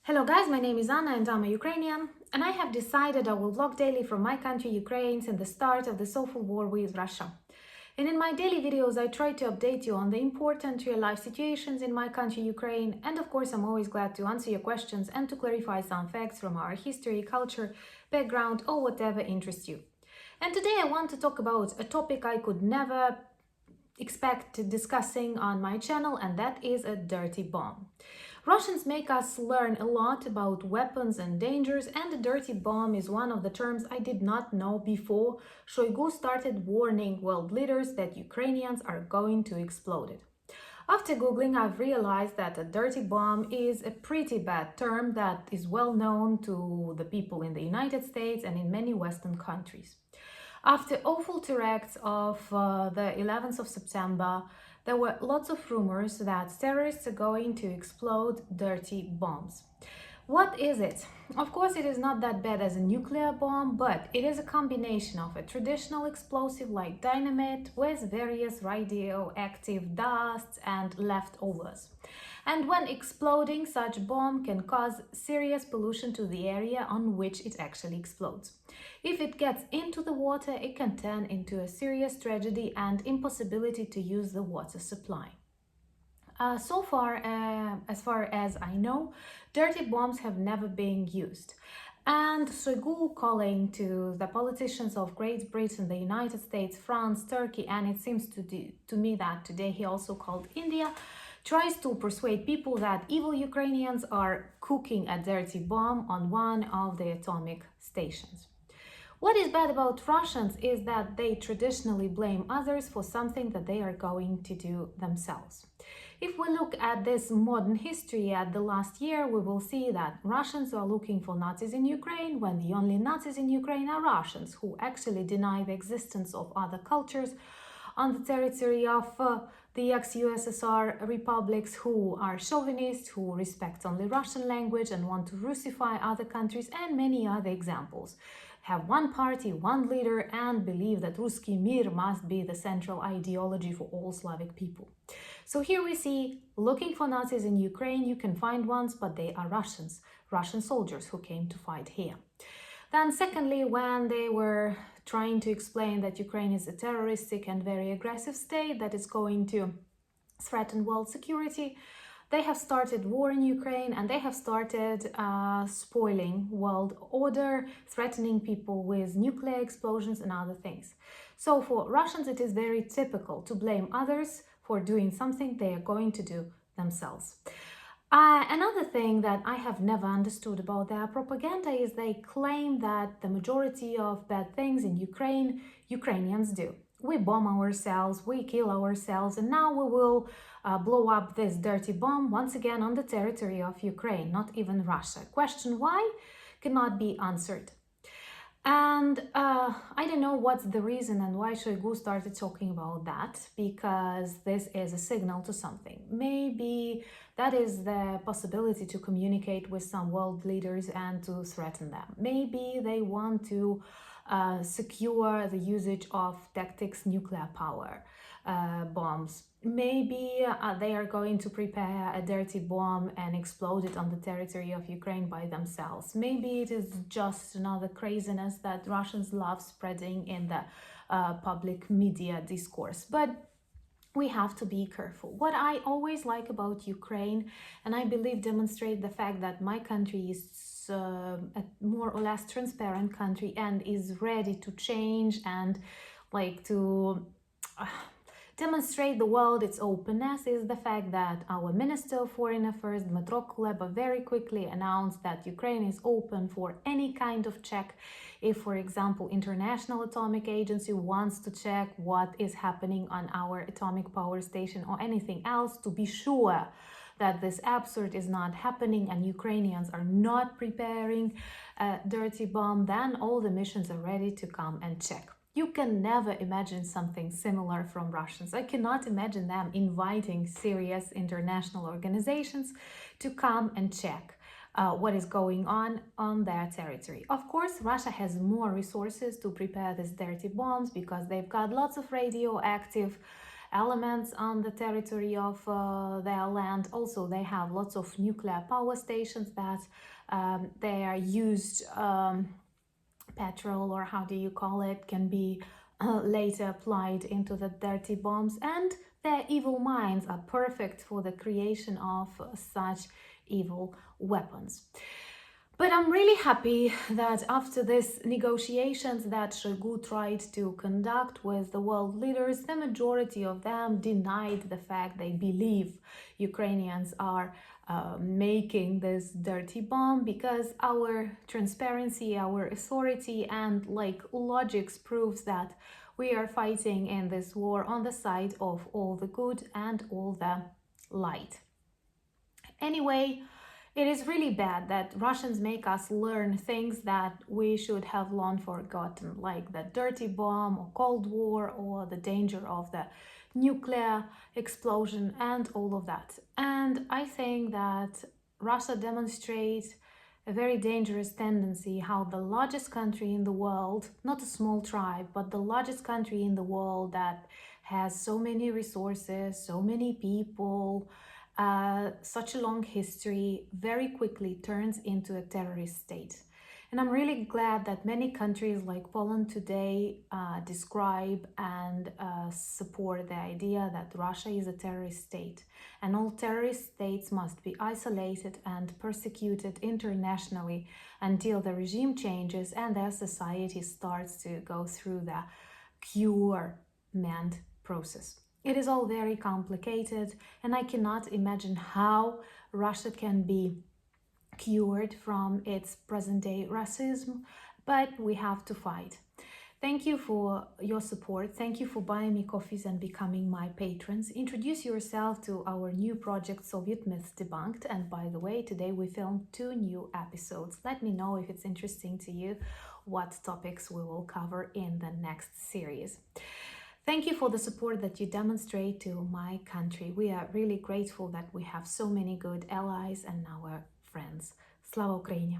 Hello guys, my name is Anna and I'm a Ukrainian, and I have decided I will vlog daily from my country Ukraine since the start of this awful war with Russia. And in my daily videos I try to update you on the important real-life situations in my country Ukraine, and of course I'm always glad to answer your questions and to clarify some facts from our history, culture, background or whatever interests you. And today I want to talk about a topic I could never expect discussing on my channel, and that is a dirty bomb. Russians make us learn a lot about weapons and dangers, and a dirty bomb is one of the terms I did not know before Shoigu started warning world leaders that Ukrainians are going to explode it. After Googling, I've realized that a dirty bomb is a pretty bad term that is well known to the people in the United States and in many Western countries. After awful terrorists of the 11th of September, there were lots of rumors that terrorists are going to explode dirty bombs. What is it? Of course, it is not that bad as a nuclear bomb, but it is a combination of a traditional explosive like dynamite with various radioactive dusts and leftovers. And when exploding, such bomb can cause serious pollution to the area on which it actually explodes. If it gets into the water, it can turn into a serious tragedy and impossibility to use the water supply. As far as I know, dirty bombs have never been used. And Shoigu calling to the politicians of Great Britain, the United States, France, Turkey, and it seems to me that today he also called India, tries to persuade people that evil Ukrainians are cooking a dirty bomb on one of the atomic stations. What is bad about Russians is that they traditionally blame others for something that they are going to do themselves. If we look at this modern history at the last year, we will see that Russians are looking for Nazis in Ukraine when the only Nazis in Ukraine are Russians, who actually deny the existence of other cultures on the territory of the ex-USSR republics, who are chauvinists, who respect only Russian language and want to Russify other countries, and many other examples. Have one party, one leader, and believe that Ruski Mir must be the central ideology for all Slavic people. So here we see, looking for Nazis in Ukraine, you can find ones, but they are Russians, Russian soldiers who came to fight here. Then secondly, when they were trying to explain that Ukraine is a terroristic and very aggressive state that is going to threaten world security, they have started war in Ukraine and they have started spoiling world order, threatening people with nuclear explosions and other things. So for Russians, it is very typical to blame others for doing something they are going to do themselves. Another thing that I have never understood about their propaganda is they claim that the majority of bad things in Ukraine, Ukrainians do. We bomb ourselves, we kill ourselves, and now we will blow up this dirty bomb once again on the territory of Ukraine, not even Russia. Question why cannot be answered. And I don't know what's the reason and why Shoigu started talking about that, because this is a signal to something. Maybe that is the possibility to communicate with some world leaders and to threaten them. Maybe they want to secure the usage of tactics nuclear power bombs. Maybe they are going to prepare a dirty bomb and explode it on the territory of Ukraine by themselves. Maybe it is just another craziness that Russians love spreading in the public media discourse. But we have to be careful. What I always like about Ukraine, and I believe demonstrate the fact that my country is a more or less transparent country and is ready to change and like to demonstrate the world its openness, is the fact that our Minister of Foreign Affairs, Dmytro Kuleba, very quickly announced that Ukraine is open for any kind of check. If, for example, International Atomic Agency wants to check what is happening on our atomic power station or anything else, to be sure that this absurd is not happening and Ukrainians are not preparing a dirty bomb, then all the missions are ready to come and check. You can never imagine something similar from Russians. I cannot imagine them inviting serious international organizations to come and check what is going on their territory. Of course, Russia has more resources to prepare these dirty bombs because they've got lots of radioactive elements on the territory of their land. Also, they have lots of nuclear power stations that they are used. Petrol, or how do you call it, can be later applied into the dirty bombs, and their evil minds are perfect for the creation of such evil weapons. But I'm really happy that after these negotiations that Shoigu tried to conduct with the world leaders, the majority of them denied the fact they believe Ukrainians are making this dirty bomb, because our transparency, our authority, and logics proves that we are fighting in this war on the side of all the good and all the light. Anyway, it is really bad that Russians make us learn things that we should have long forgotten, like the dirty bomb or Cold War or the danger of the nuclear explosion and all of that. And I think that Russia demonstrates a very dangerous tendency how the largest country in the world, not a small tribe, but the largest country in the world that has so many resources, so many people, such a long history, very quickly turns into a terrorist state. And I'm really glad that many countries like Poland today describe and support the idea that Russia is a terrorist state, and all terrorist states must be isolated and persecuted internationally until the regime changes and their society starts to go through the cure-ment process. It is all very complicated, and I cannot imagine how Russia can be cured from its present-day racism, but we have to fight. Thank you for your support. Thank you for buying me coffees and becoming my patrons. Introduce yourself to our new project, Soviet Myths Debunked. And by the way, today we filmed 2 new episodes. Let me know if it's interesting to you what topics we will cover in the next series. Thank you for the support that you demonstrate to my country. We are really grateful that we have so many good allies and our friends. Slava Ukraini!